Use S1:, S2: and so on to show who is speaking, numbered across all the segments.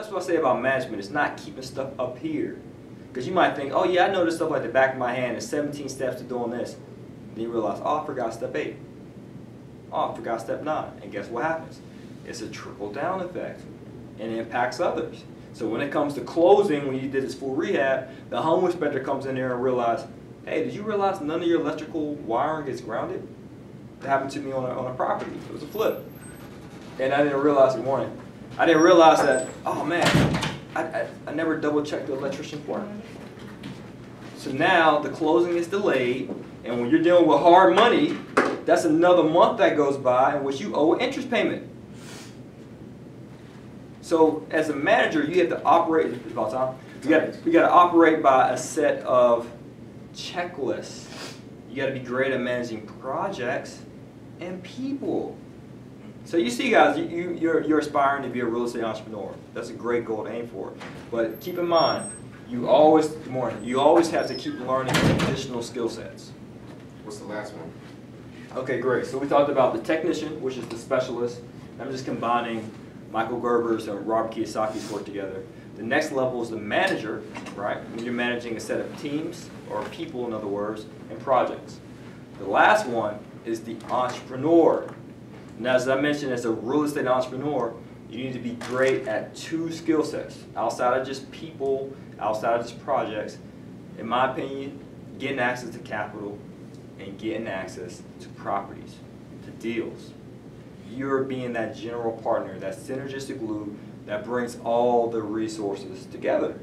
S1: that's what I say about management. It's not keeping stuff up here. Because you might think, oh yeah, I know this stuff like the back of my hand. There's 17 steps to doing this. Then you realize, oh, I forgot step 8. Oh, I forgot step 9. And guess what happens? It's a trickle-down effect. And it impacts others. So when it comes to closing, when you did this full rehab, the home inspector comes in there and realizes, hey, did you realize none of your electrical wiring gets grounded? That happened to me on a property. It was a flip. And I didn't realize, good morning, I didn't realize that, oh man, I never double checked the electrician's work. So now the closing is delayed, and when you're dealing with hard money, that's another month that goes by in which you owe an interest payment. So as a manager, you have to operate, it's about time, you got to operate by a set of checklists. You got to be great at managing projects and people. So you see, guys, you're aspiring to be a real estate entrepreneur. That's a great goal to aim for. But keep in mind, you always have to keep learning additional skill sets.
S2: What's the last one?
S1: Okay, great. So we talked about the technician, which is the specialist. I'm just combining Michael Gerber's and Robert Kiyosaki's work together. The next level is the manager, right? When you're managing a set of teams, or people in other words, and projects. The last one is the entrepreneur. Now, as I mentioned, as a real estate entrepreneur, you need to be great at 2 skill sets. Outside of just people, outside of just projects, in my opinion, getting access to capital and getting access to properties, to deals. You're being that general partner, that synergistic glue that brings all the resources together.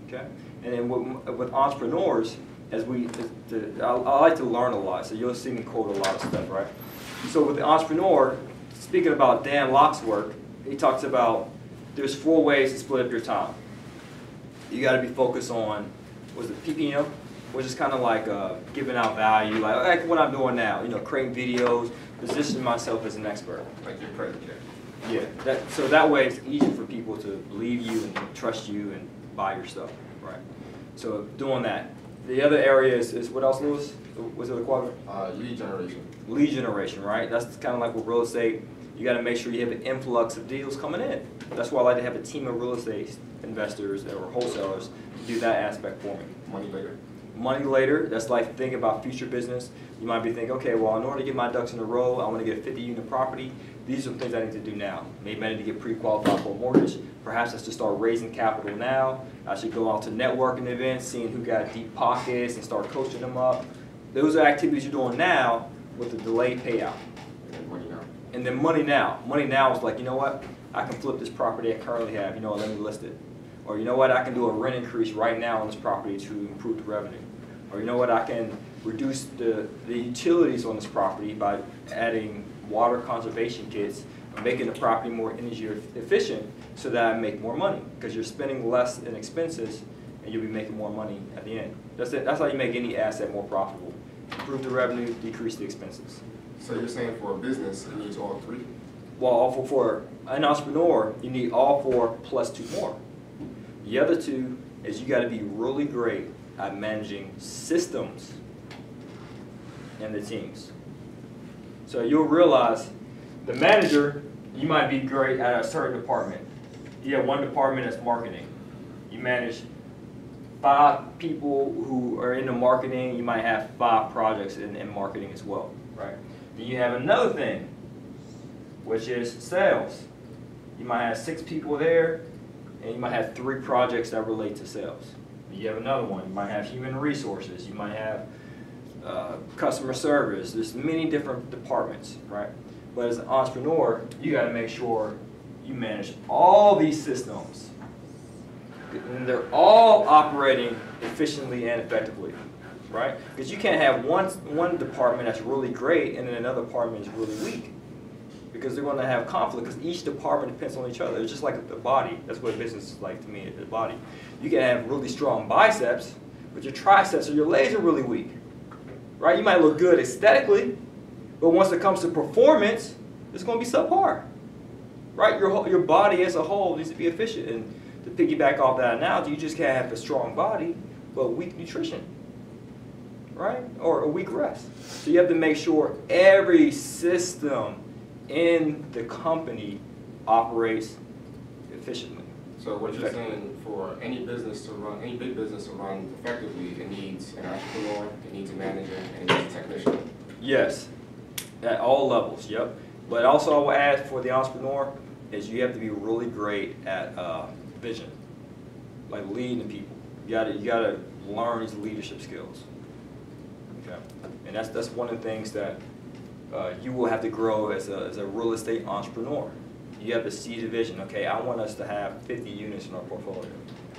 S1: Okay? And then with entrepreneurs, I like to learn a lot, so you'll see me quote a lot of stuff, right? So with the entrepreneur, speaking about Dan Locke's work, he talks about there's 4 ways to split up your time. You got to be focused on, PPM, which is kind of like giving out value, like what I'm doing now, creating videos, positioning myself as an expert.
S2: Like your credit check.
S1: Yeah, so that way it's easy for people to believe you and trust you and buy your stuff, right? So doing that. The other area is what else, Lewis? What's the other quadrant?
S2: Lead generation. Lead
S1: generation, right? That's kind of like with real estate. You got to make sure you have an influx of deals coming in. That's why I like to have a team of real estate investors or wholesalers to do that aspect for me.
S2: Money later.
S1: Money later, that's like thinking about future business. You might be thinking, okay, well, in order to get my ducks in a row, I want to get a 50-unit property. These are the things I need to do now. Maybe I need to get pre-qualified for a mortgage. Perhaps I should start raising capital now. I should go out to networking events, seeing who got deep pockets and start coaching them up. Those are activities you're doing now with a delayed payout.
S2: And then money now.
S1: And then money now. Money now is like, you know what? I can flip this property I currently have. Let me list it. Or you know what? I can do a rent increase right now on this property to improve the revenue. Or you know what? I can reduce the utilities on this property by adding water conservation kits, making the property more energy efficient so that I make more money. Because you're spending less in expenses and you'll be making more money at the end. That's how you make any asset more profitable. Improve the revenue, decrease the expenses.
S2: So you're saying for a business, it needs all 3?
S1: Well, for an entrepreneur, you need all 4 plus 2 more. The other 2 is you got to be really great at managing systems and the teams. So you'll realize the manager, you might be great at a certain department. You have one department that's marketing. You manage 5 people who are into marketing. You might have 5 projects in marketing as well, right? Then you have another thing, which is sales. You might have 6 people there, and you might have 3 projects that relate to sales. You have another one. You might have human resources. You might have customer service. There's many different departments, right? But as an entrepreneur, you got to make sure you manage all these systems. And they're all operating efficiently and effectively, right? Because you can't have one department that's really great and then another department is really weak. Because they're going to have conflict because each department depends on each other. It's just like the body. That's what business is like to me, the body. You can have really strong biceps, but your triceps or your legs are really weak. Right? You might look good aesthetically, but once it comes to performance, it's going to be subpar. Right? Your body as a whole needs to be efficient. And to piggyback off that analogy, you just can't have a strong body, but weak nutrition. Right? Or a weak rest. So you have to make sure every system in the company operates efficiently.
S2: So what you're saying, for any business to run, any big business to run effectively, it needs an entrepreneur, it needs a manager, and it needs a technician.
S1: Yes, at all levels, yep. But also I will add for the entrepreneur is you have to be really great at vision, like leading people. You gotta learn these leadership skills. Okay, and that's one of the things that you will have to grow as a real estate entrepreneur. You have to see the vision. Okay, I want us to have 50 units in our portfolio.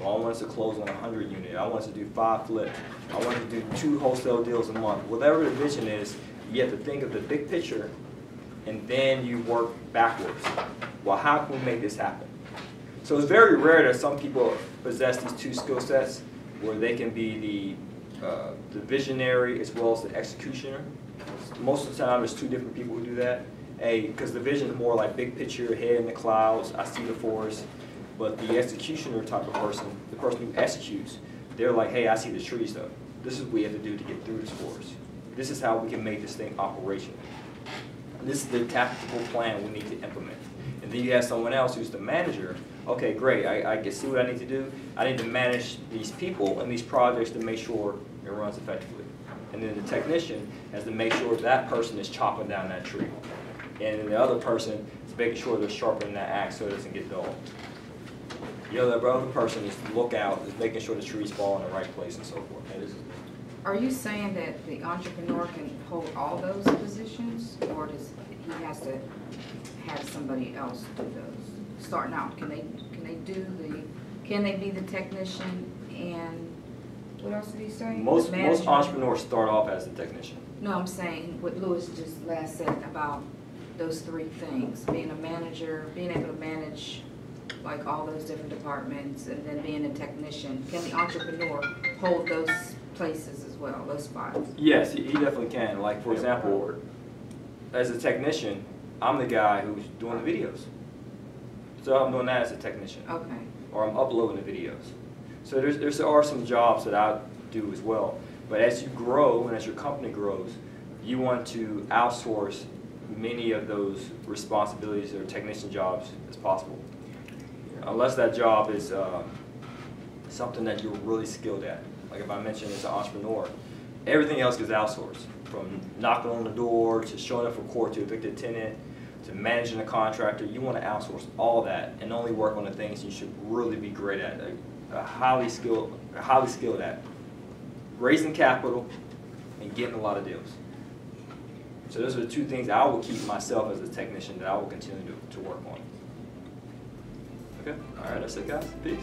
S1: Or I want us to close on 100 units. I want us to do 5 flips. I want to do 2 wholesale deals a month. Whatever the vision is, you have to think of the big picture, and then you work backwards. Well, how can we make this happen? So it's very rare that some people possess these 2 skill sets, where they can be the visionary as well as the executioner. Most of the time, there's 2 different people who do that. Because the vision is more like big picture, head in the clouds, I see the forest. But the executioner type of person, the person who executes, they're like, hey, I see the trees though. This is what we have to do to get through this forest. This is how we can make this thing operational. This is the tactical plan we need to implement. And then you have someone else who's the manager. Okay, great, I can see what I need to do. I need to manage these people and these projects to make sure it runs effectively. And then the technician has to make sure that person is chopping down that tree. And then the other person is making sure they're sharpening that axe so it doesn't get dull. The other person is lookout, is making sure the trees fall in the right place and so forth.
S3: Are you saying that the entrepreneur can hold all those positions, or does he has to have somebody else do those? Starting out, can they be the technician, and what else did he say?
S1: Most entrepreneurs start off as a technician.
S3: No, I'm saying what Lewis just last said about those 3 things: being a manager, being able to manage like all those different departments, and then being a technician. Can the entrepreneur hold those places as well, those spots?
S1: Yes, he definitely can. Like, for example, as a technician, I'm the guy who's doing the videos. So I'm doing that as a technician.
S3: Okay.
S1: Or I'm uploading the videos. So there are some jobs that I do as well. But as you grow and as your company grows, you want to outsource many of those responsibilities or technician jobs as possible. Unless that job is something that you're really skilled at. Like if I mentioned as an entrepreneur, everything else gets outsourced. From knocking on the door, to showing up for court to evict a tenant, to managing a contractor. You want to outsource all that and only work on the things you should really be great at, highly skilled at. Raising capital and getting a lot of deals. So those are the 2 things I will keep myself as a technician that I will continue to work on. Okay, all right, that's it guys, peace.